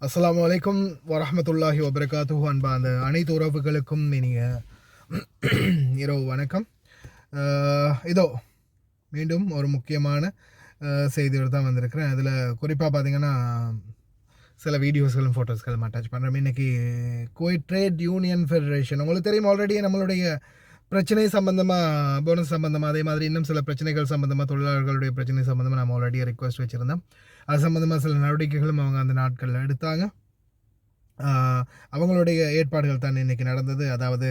அஸ்ஸலாமு அலைக்கும் வரஹ்மத்துல்லாஹி வபரகாத்துஹு. அன்பார்ந்த அனைத்து உறவுகளுக்கும் இனிய இரவு வணக்கம். இதோ மீண்டும் ஒரு முக்கியமான செய்தியோடு தான் வந்திருக்கிறேன். அதில் குறிப்பாக பார்த்தீங்கன்னா சில வீடியோஸ்களும் ஃபோட்டோஸ்களும் அட்டாச் பண்ணுறோம். இன்றைக்கி குவைத் ட்ரேட் யூனியன் ஃபெடரேஷன் உங்களுக்கு தெரியும், ஆல்ரெடி நம்மளுடைய பிரச்சனை சம்மந்தமாக, போனஸ் சம்மந்தமாக, அதே மாதிரி இன்னும் சில பிரச்சனைகள் சம்மந்தமாக, தொழிலாளர்களுடைய பிரச்சனை சம்மந்தமாக நம்ம ஆல்ரெடி ரிக்வஸ்ட் வச்சுருந்தோம். அது சம்மந்தமாக சில நடவடிக்கைகளும் அவங்க அந்த நாட்களில் எடுத்தாங்க. அவங்களுடைய ஏற்பாடுகள் தான் இன்றைக்கி நடந்தது. அதாவது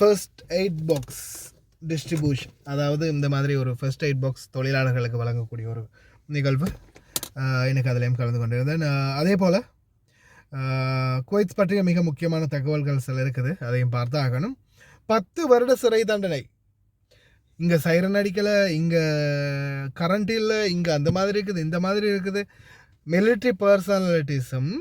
ஃபர்ஸ்ட் எய்ட் பாக்ஸ் டிஸ்ட்ரிபியூஷன், அதாவது இந்த மாதிரி ஒரு ஃபர்ஸ்ட் எய்ட் பாக்ஸ் தொழிலாளர்களுக்கு வழங்கக்கூடிய ஒரு நிகழ்வு எனக்கு அதிலையும் கலந்து கொண்டிருந்தேன். அதே போல் குவைத் பற்றிய மிக முக்கியமான தகவல்கள் சில இருக்குது, அதையும் பார்த்தா ஆகணும். 10 வருட சிறை தண்டனை. இங்கே சைரன் அடிக்கலை, இங்கே கரண்ட் இல்லை, இங்கே அந்த மாதிரி இருக்குது, இந்த மாதிரி இருக்குது. மிலிட்ரி பர்சனாலிட்டிஸும்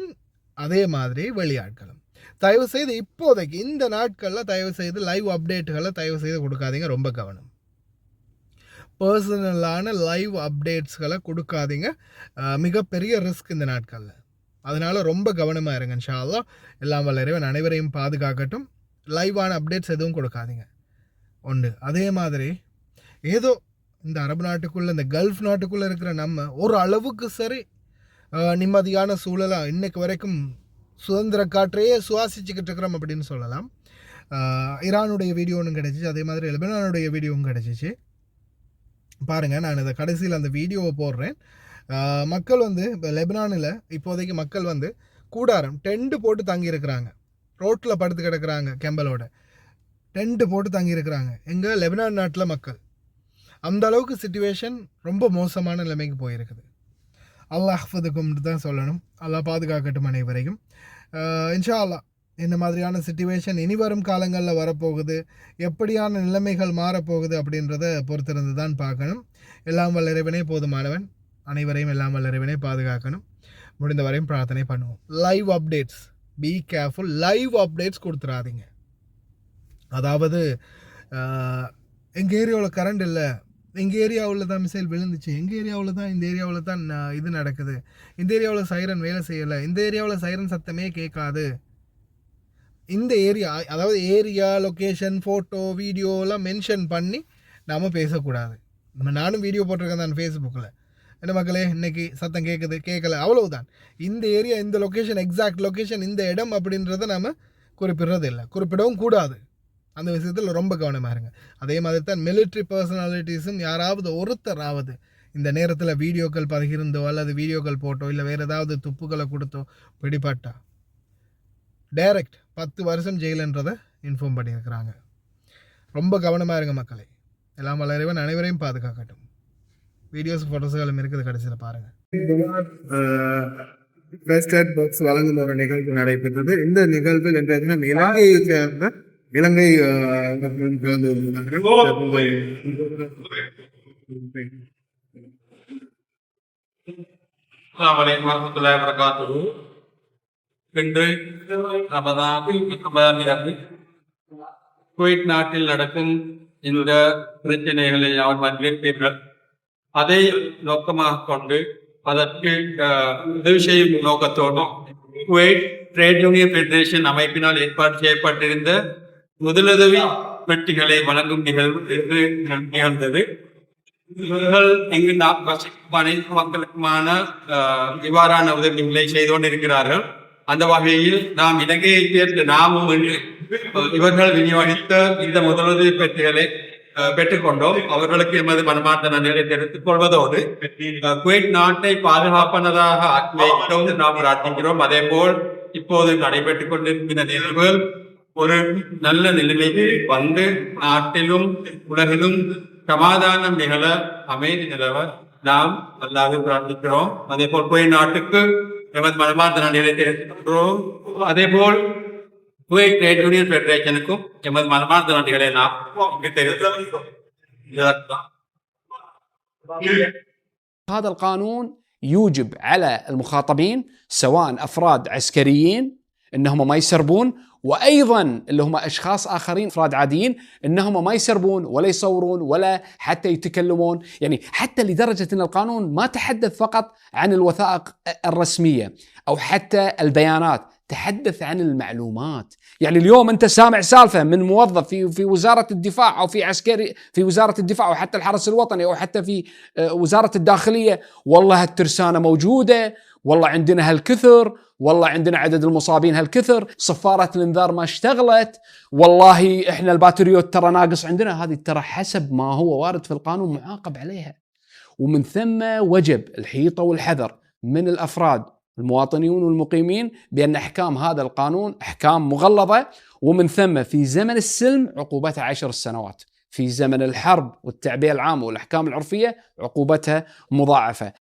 அதே மாதிரி வெளியாட்களும். தயவுசெய்து இப்போதைக்கு இந்த நாட்களில் தயவுசெய்து லைவ் அப்டேட்டுகளை தயவுசெய்து கொடுக்காதீங்க, ரொம்ப கவனம். பர்சனலான லைவ் அப்டேட்ஸ்களை கொடுக்காதீங்க, மிகப்பெரிய ரிஸ்க் இந்த நாட்களில். அதனால் ரொம்ப கவனமாக இருங்க. இன்ஷா அல்லாஹ் எல்லாம் வல்ல இறைவன் அனைவரையும் பாதுகாக்கட்டும். லைவான அப்டேட்ஸ் எதுவும் கொடுக்காதீங்க ஒன்று. அதே மாதிரி ஏதோ இந்த அரபு நாட்டுக்குள்ளே, இந்த கல்ஃப் நாட்டுக்குள்ளே இருக்கிற நம்ம ஒரு அளவுக்கு சரி நிம்மதியான சூழலாக இன்றைக்கு வரைக்கும் சுதந்திர காற்றையே சுவாசிச்சுக்கிட்டு இருக்கிறோம் அப்படின்னு சொல்லலாம். ஈரானுடைய வீடியோ ஒன்றும் கிடச்சிச்சு, அதே மாதிரி லெபனானுடைய வீடியோவும் கிடச்சிச்சு. பாருங்கள், நான் இதை கடைசியில் அந்த வீடியோவை போடுறேன். மக்கள் இப்போ லெபனானில் இப்போதைக்கு மக்கள் கூடாரம் டென்ட் போட்டு தங்கியிருக்கிறாங்க, ரோட்டில் படுத்து கிடக்கிறாங்க, கேம்பலோட டென்ட் போட்டு தங்கியிருக்கிறாங்க. எங்கள் லெபனான் நாட்டில் மக்கள் அந்த அளவுக்கு சிச்சுவேஷன் ரொம்ப மோசமான நிலைமைக்கு போயிருக்குது. அல்லாஹ் ஹஃபதுக்கும்னு தான் சொல்லணும். அல்லாஹ் பாதுகாக்கட்டும் அனைவரையும். இன்ஷா அல்லாஹ் இந்த மாதிரியான சிச்சுவேஷன் இனி வரும் காலங்களில் வரப்போகுது, எப்படியான நிலைமைகள் மாறப்போகுது அப்படின்றத பொறுத்திருந்து தான் பார்க்கணும். எல்லாம் வல்ல இறைவனே போதுமானவன், அனைவரையும் எல்லாம் வல்ல இறைவனே பாதுகாக்கணும். முடிந்த வரையும் பிரார்த்தனை பண்ணுவோம். Live updates, be careful. Live updates கொடுத்துடாதீங்க. அதாவது எங்கள் ஏரியாவில் கரண்ட் இல்லை, எங்கள் ஏரியாவில் தான் மிசைல் விழுந்துச்சு, எங்கள் ஏரியாவில் தான், இந்த ஏரியாவில் தான் இது நடக்குது, இந்த ஏரியாவில் சைரன் வேலை செய்யலை, இந்த ஏரியாவில் சைரன் சத்தமே கேட்காது. இந்த ஏரியா, அதாவது ஏரியா லொக்கேஷன் ஃபோட்டோ வீடியோலாம் மென்ஷன் பண்ணி நாம் பேசக்கூடாது. நானும் வீடியோ போட்டிருக்கேன் தான் ஃபேஸ்புக்கில். என்ன மக்களே, இன்றைக்கி சத்தம் கேட்குது, கேட்கல, அவ்வளவுதான். இந்த ஏரியா, இந்த லொக்கேஷன், எக்ஸாக்ட் லொக்கேஷன், இந்த இடம் அப்படின்றத நாம் குறிப்பிடுறது இல்லை, குறிப்பிடவும் கூடாது. அந்த விஷயத்தில் ரொம்ப கவனமாக இருங்க. அதே மாதிரி தான் மிலிட்ரி பர்சனாலிட்டிஸும் யாராவது ஒருத்தராவது இந்த நேரத்தில் வீடியோக்கள் பகிர்ந்தோ அல்லது வீடியோக்கள் போட்டோ இல்லை வேறு ஏதாவது துப்புக்களை கொடுத்தோ பிடிபட்டா டைரக்ட் 10 வருஷம் ஜெயிலுன்றதை இன்ஃபார்ம் பண்ணியிருக்கிறாங்க. ரொம்ப கவனமாக இருங்க மக்களை. எல்லாம் வல்ல இறைவன் அனைவரையும் பாதுகாக்கட்டும். வீடியோஸ் ஃபோட்டோஸ்களும் இருக்குது, கடைசியில் பாருங்கள். ஃபர்ஸ்ட் எய்ட் பாக்ஸ் வழங்கும் ஒரு நிகழ்வு நடைபெற்றது. இந்த நிகழ்வில் இலங்கையை சேர்ந்த இலங்கை குவைத் நாட்டில் நடக்கும் இந்த பிரச்சனைகளை அவர் வரவேற்பீர்கள். அதை நோக்கமாக கொண்டு அதற்கு உதவி செய்யும் நோக்கத்தோடும் குவைத் ட்ரேட் யூனியன் ஃபெடரேஷன் அமைப்பினால் ஏற்பாடு செய்யப்பட்டிருந்த முதலுதவி பெட்டிகளை வழங்கும் நிகழ்வு என்று நிகழ்ந்தது. இவர்கள் இங்கு வசிக்கும் அனைத்து மக்களுக்குமான இவ்வாறான உதவிகளை செய்து கொண்டிருக்கிறார்கள். அந்த வகையில் நாம் இலங்கையை சேர்ந்த நாமும் இவர்கள் விநியோகித்த இந்த முதலுதவி பெட்டிகளை பெற்றுக்கொண்டோம். அவர்களுக்கு எமது மனமார்ந்த நன்றிகளை தெரிவித்துக் கொள்வதோடு குவைத் நாட்டை பாதுகாப்பானதாக ஆக்கி நாம் பிரார்த்திக்கிறோம். அதே போல் இப்போது நடைபெற்றுக் கொண்டிருக்கிற நிகழ்வுகள் ஒரு நல்ல நிலைமைக்கு நாட்டிலும் உலகிலும் சமாதானம் நிகழ, அமைதி நிலவ நாம் நல்லாக பிரார்த்திக்கிறோம். அதே போல் குவைத் நாட்டுக்கு எமது மனமார்ந்த நன்றிகளை தெரிவித்துக்கிறோம். அதே போல் குவைத் ட்ரேட் யூனியன் ஃபெடரேஷனுக்கும் எமது மனமார்ந்த நன்றிகளை நாம் இங்கு தெரிவித்துக்கிறோம். هذا القانون يوجب على المخاطبين سواء أفراد عسكريين أنهم ما يسربون وأيضا اللي هم أشخاص آخرين أفراد عاديين أنهم ما يسربون ولا يصورون ولا حتى يتكلمون، يعني حتى لدرجة أن القانون ما تحدث فقط عن الوثائق الرسمية أو حتى البيانات، تحدث عن المعلومات. يعني اليوم أنت سامع سالفة من موظف في وزارة الدفاع أو في عسكري في وزارة الدفاع أو حتى الحرس الوطني أو حتى في وزارة الداخلية، والله الترسانة موجودة، والله عندنا هالكثر، والله عندنا عدد المصابين هالكثر، صفارة الانذار ما اشتغلت، والله احنا الباتريوت ترى ناقص عندنا. هذه ترى حسب ما هو وارد في القانون معاقب عليها. ومن ثم وجب الحيطة والحذر من الأفراد المواطنين والمقيمين بأن أحكام هذا القانون أحكام مغلظة، ومن ثم في زمن السلم عقوبتها 10 سنوات، في زمن الحرب والتعبئة العامة والأحكام العرفية عقوبتها مضاعفة.